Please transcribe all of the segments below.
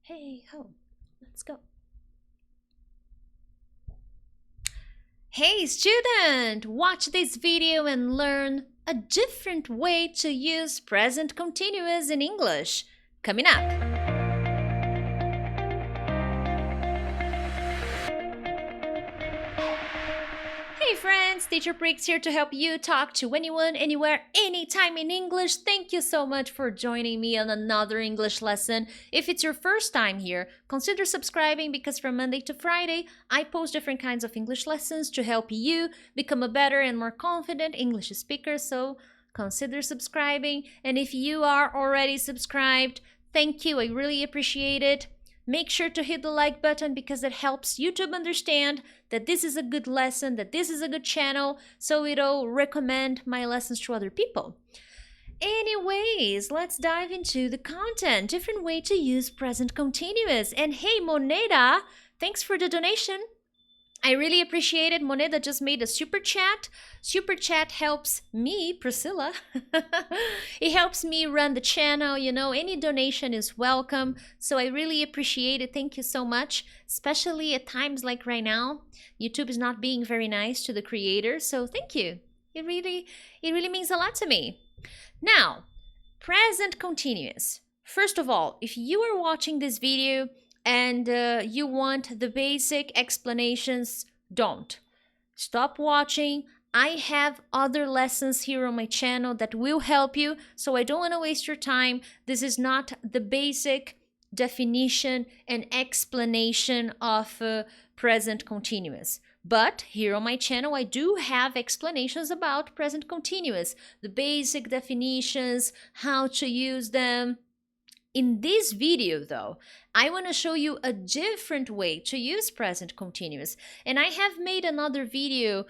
Hey ho, let's go. Hey student, watch this video and learn a different way to use present continuous in English. Coming up. Hey friends, Teacher Prix here to help you talk to anyone, anywhere, anytime in English. Thank you so much for joining me on another English lesson. If it's your first time here, consider subscribing because from Monday to Friday, I post different kinds of English lessons to help you become a better and more confident English speaker. So consider subscribing. And if you are already subscribed, thank you. I really appreciate it. Make sure to hit the like button because it helps YouTube understand that this is a good lesson, that this is a good channel, so it'll recommend my lessons to other people. Anyways, let's dive into the content. Different way to use present continuous. And hey, Moneda, thanks for the donation. I really appreciate it. Moneda just made a super chat. Super chat helps me, Priscilla. It helps me run the channel. You know, any donation is welcome. So I really appreciate it. Thank you so much. Especially at times like right now. YouTube is not being very nice to the creators. So thank you. It really means a lot to me. Now, present continuous. First of all, if you are watching this video and you want the basic explanations, don't. Stop watching. I have other lessons here on my channel that will help you, so I don't want to waste your time. This is not the basic definition and explanation of present continuous. But here on my channel, I do have explanations about present continuous, the basic definitions, how to use them. In this video, though, I want to show you a different way to use present continuous. And I have made another video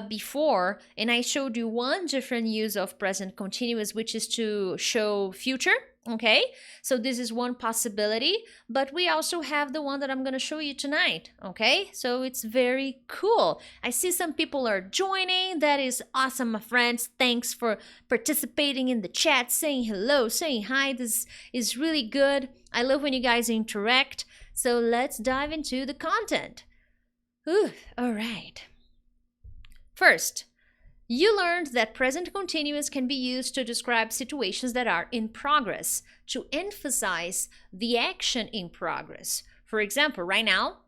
before, and I showed you one different use of present continuous, which is to show future. Okay, so this is one possibility, but we also have the one that I'm going to show you tonight. Okay, so it's very cool. I see some people are joining. That is awesome, my friends. Thanks for participating in the chat, saying hello, saying hi. This is really good. I love when you guys interact. So let's dive into the content. Ooh, all right. First, you learned that present continuous can be used to describe situations that are in progress, to emphasize the action in progress. For example, right now,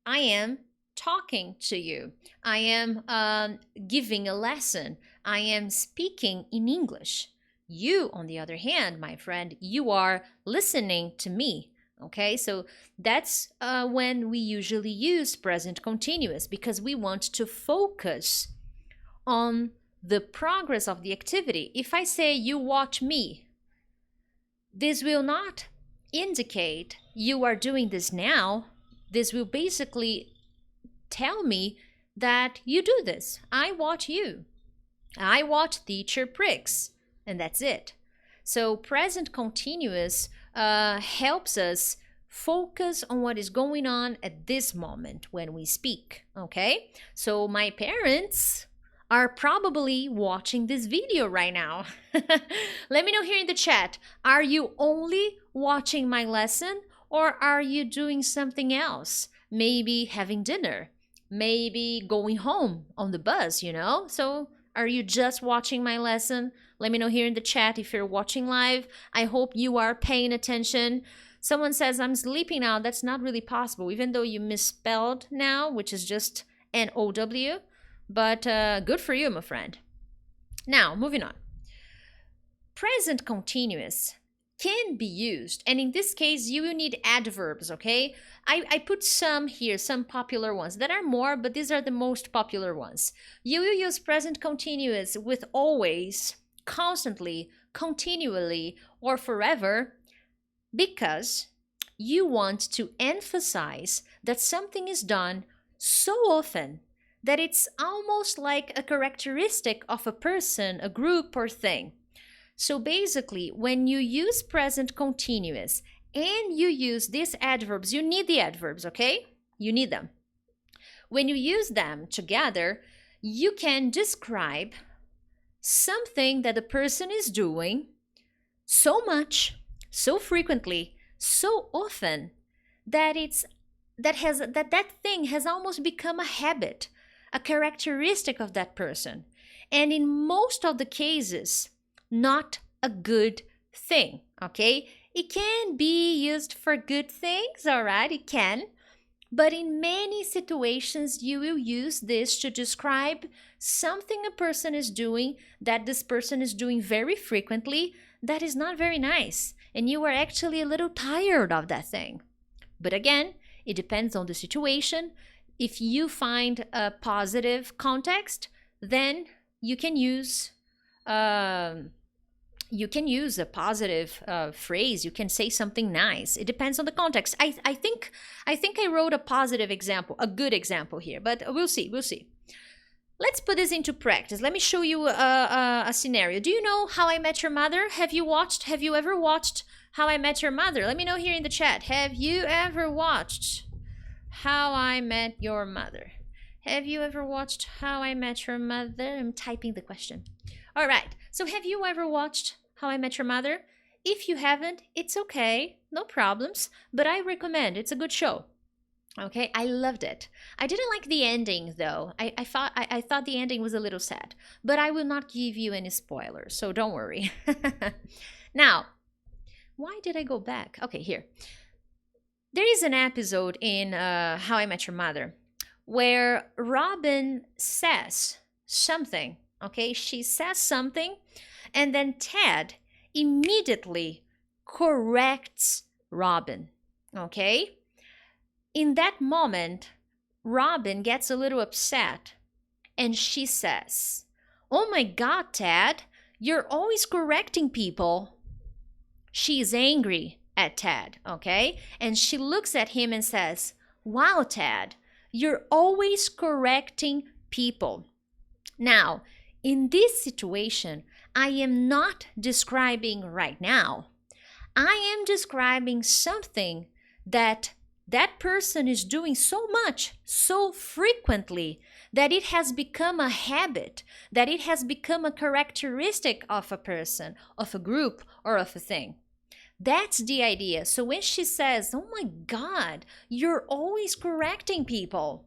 I am talking to you. I am giving a lesson. I am speaking in English. You, on the other hand, my friend, you are listening to me. Okay, so that's when we usually use present continuous because we want to focus on the progress of the activity. If I say you watch me, this will not indicate you are doing this now. This will basically tell me that you do this. I watch you. I watch Teacher Prix, and that's it. So present continuous helps us focus on what is going on at this moment when we speak, okay? So my parents are probably watching this video right now. Let me know here in the chat, are you only watching my lesson or are you doing something else? Maybe having dinner, maybe going home on the bus, you know? So are you just watching my lesson? Let me know here in the chat if you're watching live. I hope you are paying attention. Someone says, I'm sleeping now. That's not really possible, even though you misspelled now, which is just N-O-W. But good for you, my friend. Now, moving on. Present continuous can be used, and in this case, you will need adverbs, okay? I put some here, some popular ones. There are more, but these are the most popular ones. You will use present continuous with always, constantly, continually, or forever because you want to emphasize that something is done so often that it's almost like a characteristic of a person, a group, or thing. So basically, when you use present continuous and you use these adverbs, you need the adverbs, okay? You need them. When you use them together, you can describe something that the person is doing so much, so frequently, so often, that that thing has almost become a habit, a characteristic of that person. And in most of the cases, not a good thing, okay? It can be used for good things, all right? It can. But in many situations, you will use this to describe something a person is doing that this person is doing very frequently that is not very nice. And you are actually a little tired of that thing. But again, it depends on the situation. If you find a positive context, then you can use a positive phrase. You can say something nice. It depends on the context. I think I wrote a positive example, a good example here, but we'll see. Let's put this into practice. Let me show you a scenario. Do you know How I Met Your Mother? Have you ever watched How I Met Your Mother? Let me know here in the chat. Have you ever watched How I Met Your Mother? Have you ever watched How I Met Your Mother? I'm typing the question. All right. So have you ever watched How I Met Your Mother? If you haven't, it's okay. No problems. But I recommend. It's a good show. Okay, I loved it. I didn't like the ending though. I thought the ending was a little sad. But I will not give you any spoilers, so don't worry. Now, why did I go back? Okay, here. There is an episode in How I Met Your Mother where Robin says something. Okay, she says something, and then Ted immediately corrects Robin. Okay? In that moment, Robin gets a little upset, and she says, "Oh my God, Ted, you're always correcting people." She is angry at Ted, okay? And she looks at him and says, "Wow, Ted, you're always correcting people." Now, in this situation, I am not describing right now. I am describing something that person is doing so much, so frequently, that it has become a habit, that it has become a characteristic of a person, of a group, or of a thing. That's the idea. So when she says, "Oh my God, you're always correcting people,"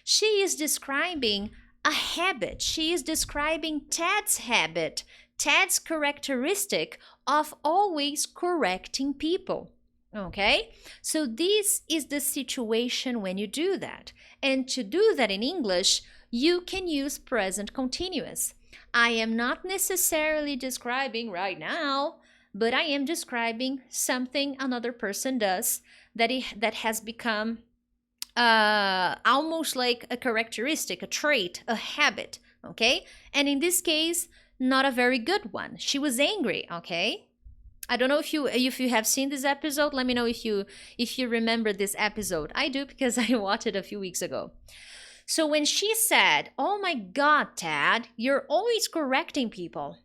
she is describing a habit. She is describing Ted's habit, Ted's characteristic of always correcting people. Okay? So this is the situation when you do that. And to do that in English, you can use present continuous. I am not necessarily describing right now, but I am describing something another person does that has become almost like a characteristic, a trait, a habit, okay? And in this case, not a very good one. She was angry, okay? I don't know if you have seen this episode. Let me know if you remember this episode. I do, because I watched it a few weeks ago. So when she said, "Oh my God, Ted, you're always correcting people,"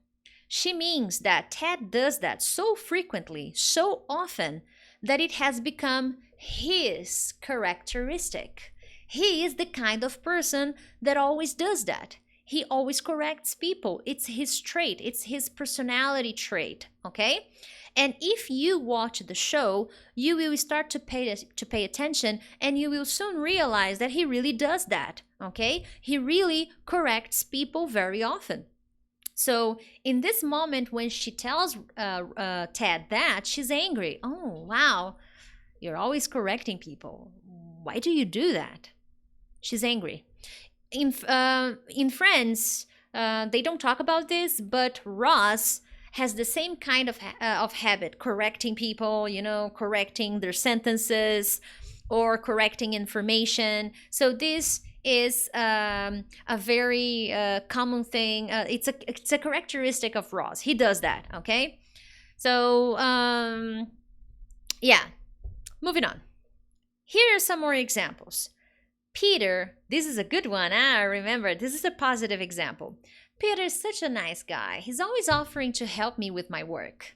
she means that Ted does that so frequently, so often, that it has become his characteristic. He is the kind of person that always does that. He always corrects people. It's his trait. It's his personality trait, okay? And if you watch the show, you will start to pay attention, and you will soon realize that he really does that, okay? He really corrects people very often. So in this moment, when she tells Ted that, she's angry. "Oh, wow, you're always correcting people. Why do you do that?" She's angry. In Friends, they don't talk about this, but Ross has the same kind of habit, correcting people, correcting their sentences or correcting information. So this is a very common thing. It's a characteristic of Ross. He does that, okay? So, yeah. Moving on. Here are some more examples. Peter, this is a good one. Remember, this is a positive example. "Peter is such a nice guy. He's always offering to help me with my work."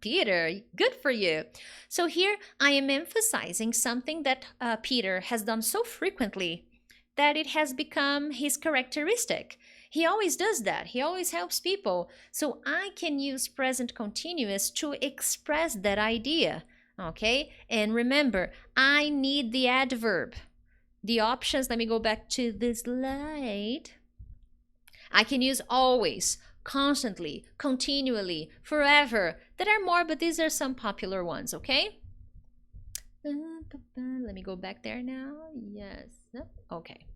Peter, good for you. So here I am emphasizing something that Peter has done so frequently that it has become his characteristic. He always does that. He always helps people. So I can use present continuous to express that idea. Okay? And remember, I need the adverb. The options, let me go back to the slide. I can use always, constantly, continually, forever. There are more, but these are some popular ones, okay? Let me go back there now. Yes. Okay.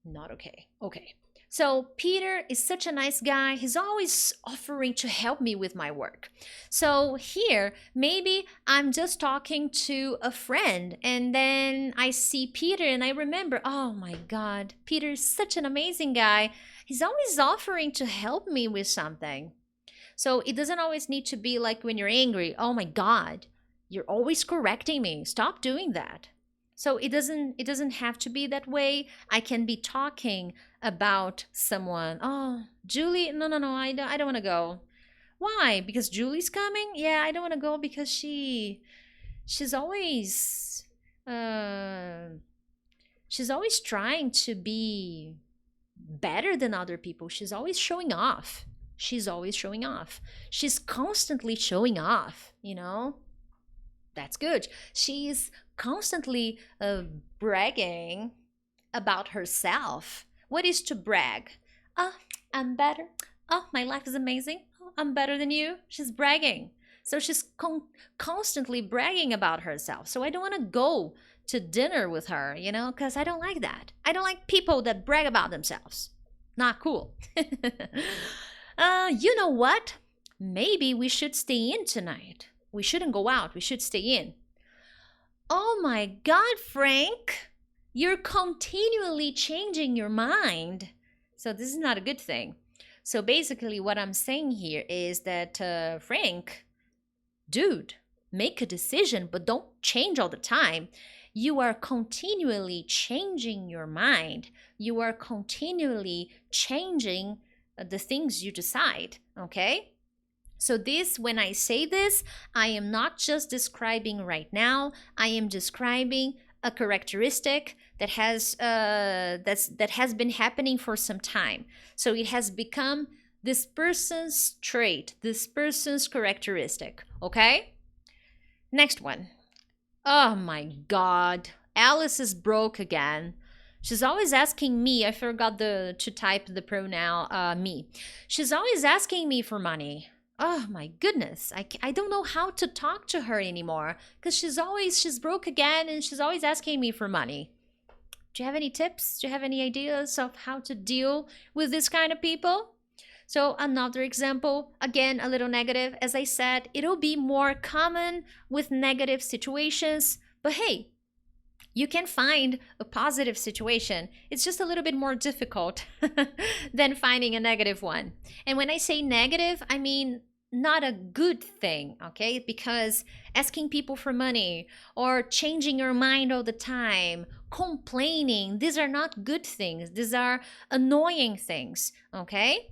Not okay. Okay. So Peter is such a nice guy. He's always offering to help me with my work. So here, maybe I'm just talking to a friend and then I see Peter and I remember, oh my God, Peter is such an amazing guy. He's always offering to help me with something. So it doesn't always need to be like when you're angry, oh my God, you're always correcting me. Stop doing that. So it doesn't have to be that way. I can be talking about someone. Oh, Julie, no, I don't want to go. Why? Because Julie's coming? Yeah, I don't want to go because she's always trying to be better than other people. She's always showing off. She's constantly showing off, you know? That's good. She's constantly bragging about herself. What is to brag? Oh, I'm better. Oh, my life is amazing. Oh, I'm better than you. She's bragging. So she's constantly bragging about herself. So I don't want to go to dinner with her, you know, because I don't like that. I don't like people that brag about themselves. Not cool. You know what? Maybe we should stay in tonight. We shouldn't go out. We should stay in. Oh my God, Frank, you're continually changing your mind. So this is not a good thing. So basically what I'm saying here is that, Frank, dude, make a decision, but don't change all the time. You are continually changing your mind. You are continually changing the things you decide, okay? So this, when I say this, I am not just describing right now. I am describing a characteristic that has been happening for some time. So it has become this person's trait, this person's characteristic. Okay? Next one. Oh my God, Alice is broke again. She's always asking me. I forgot to type the pronoun me. She's always asking me for money. Oh my goodness, I don't know how to talk to her anymore because she's broke again and she's always asking me for money. Do you have any tips? Do you have any ideas of how to deal with this kind of people? So another example, again, a little negative. As I said, it'll be more common with negative situations, but hey, you can find a positive situation. It's just a little bit more difficult than finding a negative one. And when I say negative, I mean not a good thing, okay? Because asking people for money or changing your mind all the time, complaining, these are not good things. These are annoying things, okay?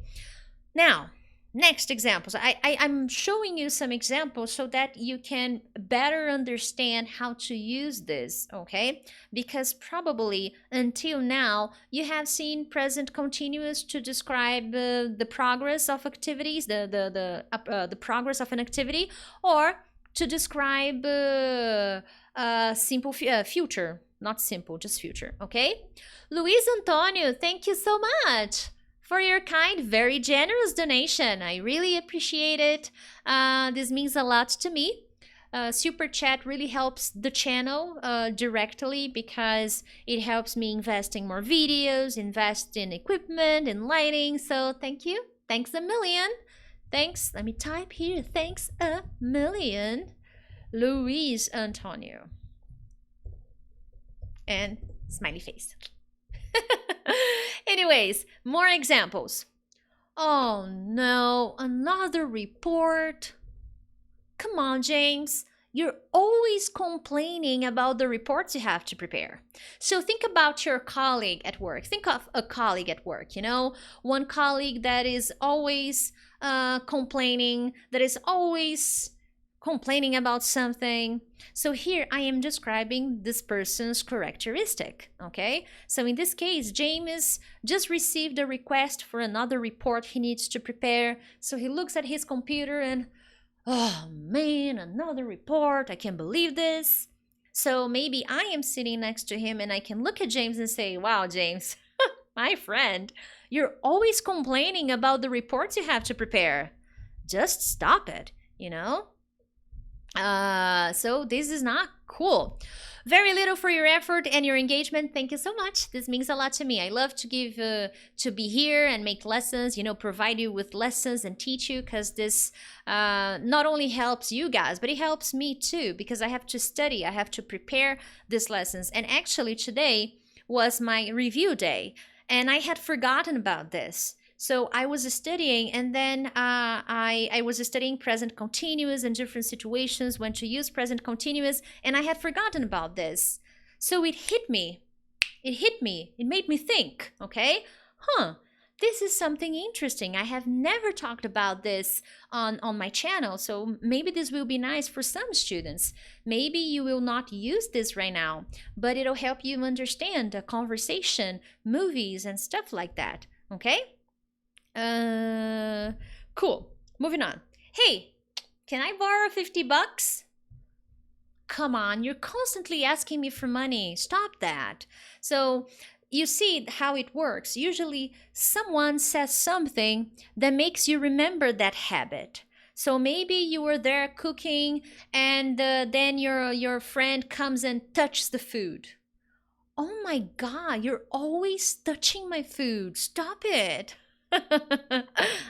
Now, next examples. I'm showing you some examples so that you can better understand how to use this, okay? Because probably until now, you have seen present continuous to describe the progress of activities, the progress of an activity, or to describe simple future, not simple, just future, okay? Luis Antonio, thank you so much for your kind, very generous donation. I really appreciate it. This means a lot to me. Super Chat really helps the channel directly because it helps me invest in more videos, invest in equipment, in lighting. So thank you. Thanks a million. Thanks. Let me type here. Thanks a million. Luis Antonio. And smiley face. Anyways, more examples. Oh no, another report. Come on, James. You're always complaining about the reports you have to prepare. So think about your colleague at work. Think of a colleague at work, you know? One colleague that is always complaining, that is always complaining about something. So here I am describing this person's characteristic, okay? So in this case, James just received a request for another report he needs to prepare. So he looks at his computer and, oh man, another report. I can't believe this. So maybe I am sitting next to him and I can look at James and say, wow, James, my friend, you're always complaining about the reports you have to prepare. Just stop it, you know? So this is not cool. Very little for your effort and your engagement. Thank you so much. This means a lot to me. I love to give, to be here and make lessons, you know, provide you with lessons and teach you, because this not only helps you guys, but it helps me too, because I have to study, I have to prepare these lessons. And actually today was my review day and I had forgotten about this. So I was studying, and then I was studying present continuous in different situations, when to use present continuous, and I had forgotten about this. So it hit me. It made me think, okay? This is something interesting. I have never talked about this on my channel, so maybe this will be nice for some students. Maybe you will not use this right now, but it'll help you understand a conversation, movies, and stuff like that, okay? Cool. Moving on. Hey, can I borrow 50 bucks? Come on, you're constantly asking me for money. Stop that. So you see how it works. Usually someone says something that makes you remember that habit. So maybe you were there cooking and then your friend comes and touches the food. Oh my God, you're always touching my food. Stop it.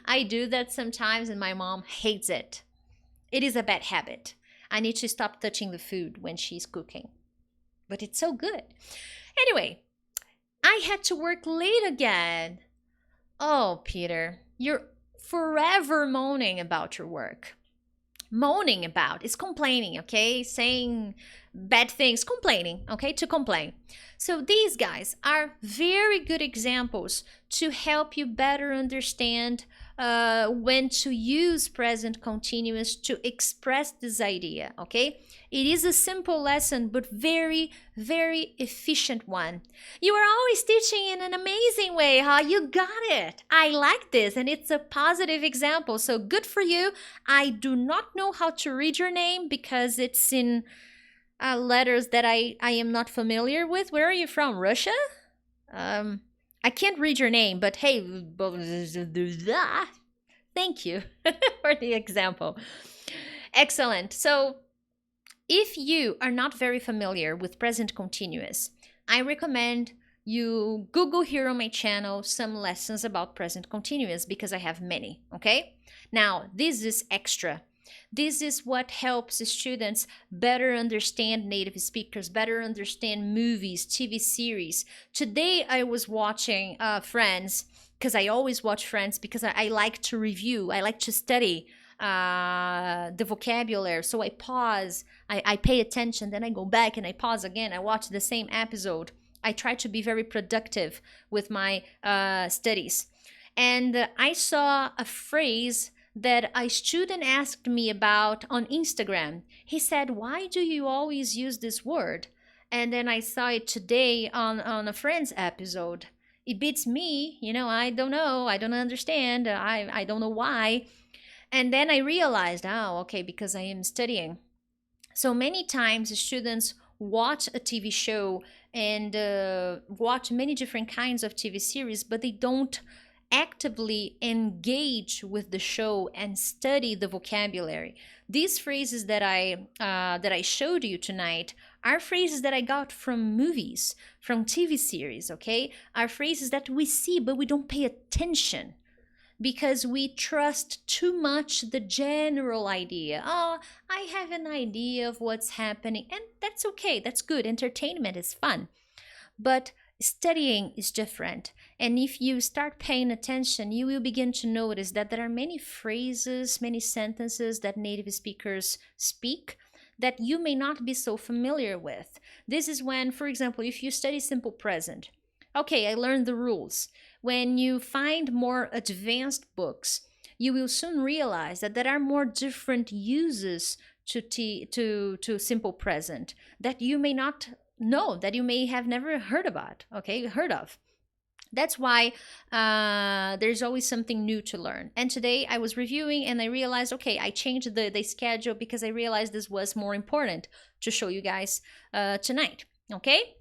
I do that sometimes and my mom hates it. It is a bad habit. I need to stop touching the food when she's cooking. But it's so good. Anyway, I had to work late again. Oh, Peter, you're forever moaning about your work. Moaning about is complaining, okay? Saying bad things, complaining, okay? To complain. So these guys are very good examples to help you better understand when to use present continuous to express this idea, okay? It is a simple lesson, but very, very efficient one. You are always teaching in an amazing way, huh? You got it. I like this, and it's a positive example, so good for you. I do not know how to read your name because it's in letters that I am not familiar with. Where are you from? Russia? I can't read your name, but hey, thank you for the example. Excellent. So if you are not very familiar with present continuous, I recommend you Google here on my channel some lessons about present continuous, because I have many, okay? Now, this is extra. This is what helps students better understand native speakers, better understand movies, TV series. Today I was watching Friends, because I always watch Friends because I like to review, I like to study the vocabulary. So I pause, I pay attention, then I go back and I pause again. I watch the same episode. I try to be very productive with my studies. And I saw a phrase that a student asked me about on Instagram. He said, why do you always use this word? And then I saw it today on a Friends episode. It beats me, you know, I don't know, I don't understand, I don't know why. And then I realized, oh, okay, because I am studying. So many times students watch a TV show and watch many different kinds of TV series, but they don't actively engage with the show and study the vocabulary. These phrases that I showed you tonight are phrases that I got from movies, from TV series, okay? Are phrases that we see but we don't pay attention because we trust too much the general idea. Oh, I have an idea of what's happening, and that's okay, that's good. Entertainment is fun. But studying is different. And if you start paying attention, you will begin to notice that there are many phrases, many sentences that native speakers speak that you may not be so familiar with. This is when, for example, if you study simple present, okay, I learned the rules. When you find more advanced books, you will soon realize that there are more different uses to simple present that you may not know, that you may have never heard about, okay, heard of. That's why there's always something new to learn. And today I was reviewing and I realized, okay, I changed the schedule because I realized this was more important to show you guys tonight. Okay?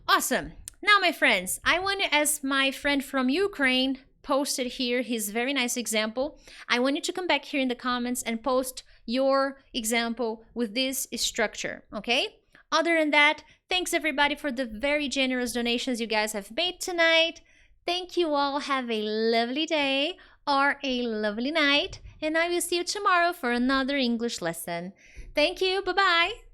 Awesome. Now, my friends, I want to, as my friend from Ukraine posted here his very nice example, I want you to come back here in the comments and post your example with this structure, okay? Other than that, thanks everybody for the very generous donations you guys have made tonight. Thank you all. Have a lovely day or a lovely night, and I will see you tomorrow for another English lesson. Thank you. Bye-bye.